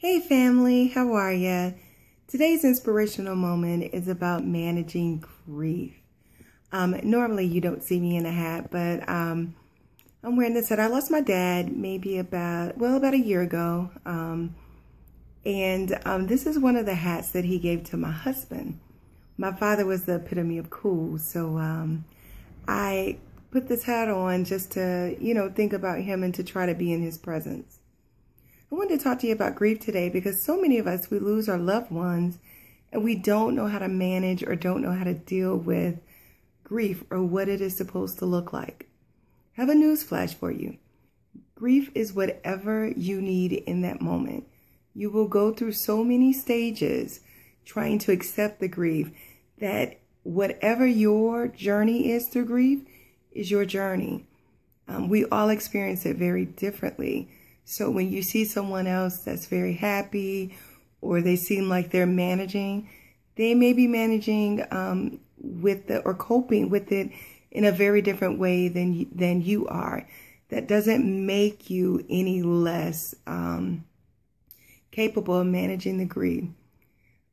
Hey family, how are ya? Today's inspirational moment is about managing grief. Normally you don't see me in a hat, but I'm wearing this hat. I lost my dad maybe about a year ago. This is one of the hats that he gave to my husband. My father was the epitome of cool, so I put this hat on just to, think about him and to try to be in his presence. I wanted to talk to you about grief today because so many of us, we lose our loved ones and we don't know how to manage or don't know how to deal with grief or what it is supposed to look like. I have a news flash for you. Grief is whatever you need in that moment. You will go through so many stages trying to accept the grief that whatever your journey is through grief is your journey. We all experience it very differently. So when you see someone else that's very happy or they seem like they're managing, they may be managing or coping with it in a very different way than you are. That doesn't make you any less capable of managing the grief.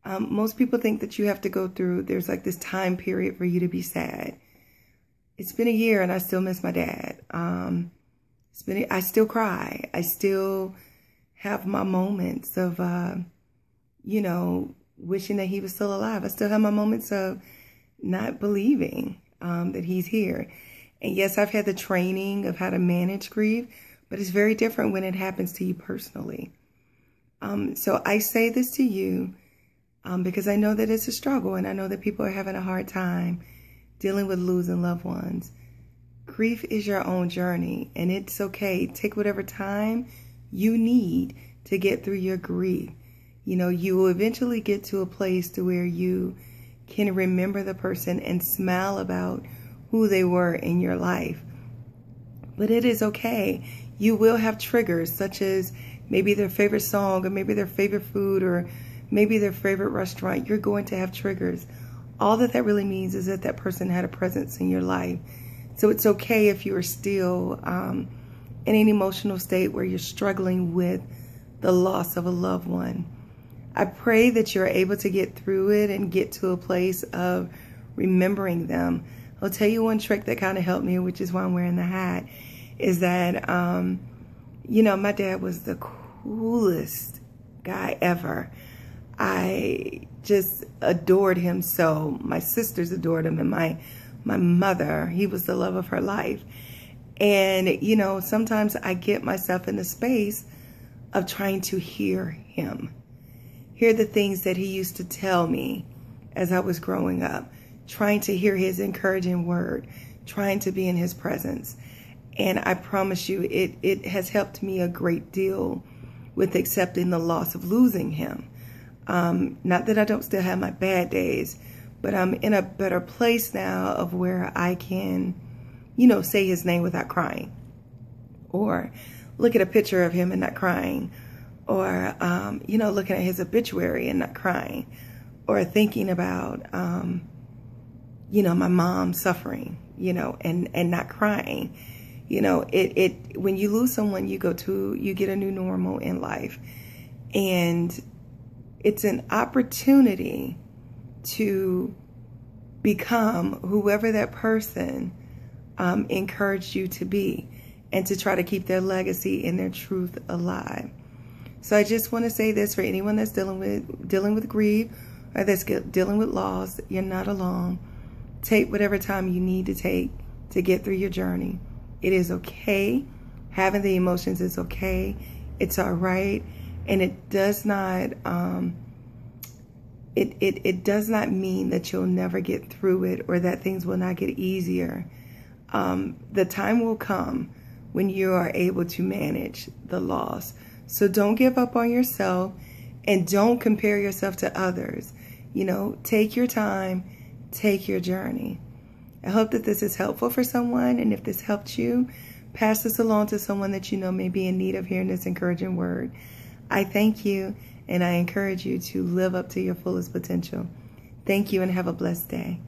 Most people think that you have to go through, there's like this time period for you to be sad. It's been a year and I still miss my dad. I still cry. I still have my moments of, wishing that he was still alive. I still have my moments of not believing that he's here. And yes, I've had the training of how to manage grief, but it's very different when it happens to you personally. So I say this to you because I know that it's a struggle and I know that people are having a hard time dealing with losing loved ones. Grief is your own journey, and it's okay. Take whatever time you need to get through your grief. You will eventually get to a place to where you can remember the person and smile about who they were in your life. But it is okay. You will have triggers, such as maybe their favorite song, or maybe their favorite food, or maybe their favorite restaurant. You're going to have triggers. All that really means is that that person had a presence in your life. So it's okay if you are still in an emotional state where you're struggling with the loss of a loved one. I pray that you're able to get through it and get to a place of remembering them. I'll tell you one trick that kind of helped me, which is why I'm wearing the hat, is that, my dad was the coolest guy ever. I just adored him so. My sisters adored him, and my mother, he was the love of her life. And, sometimes I get myself in the space of trying to hear him, hear the things that he used to tell me as I was growing up, trying to hear his encouraging word, trying to be in his presence. And I promise you, it has helped me a great deal with accepting the loss of losing him. Not that I don't still have my bad days, but I'm in a better place now of where I can, say his name without crying, or look at a picture of him and not crying, or, looking at his obituary and not crying, or thinking about, my mom suffering, and not crying. When you lose someone, you get a new normal in life, and it's an opportunity to become whoever that person encouraged you to be, and to try to keep their legacy and their truth alive. So I just want to say this for anyone that's dealing with grief or that's dealing with loss: you're not alone. Take whatever time you need to take to get through your journey. It is okay. Having the emotions is okay. It's all right. And it does not it does not mean that you'll never get through it or that things will not get easier. The time will come when you are able to manage the loss. So don't give up on yourself, and don't compare yourself to others. Take your time, take your journey. I hope that this is helpful for someone, and if this helped you, pass this along to someone that may be in need of hearing this encouraging word. I thank you, and I encourage you to live up to your fullest potential. Thank you, and have a blessed day.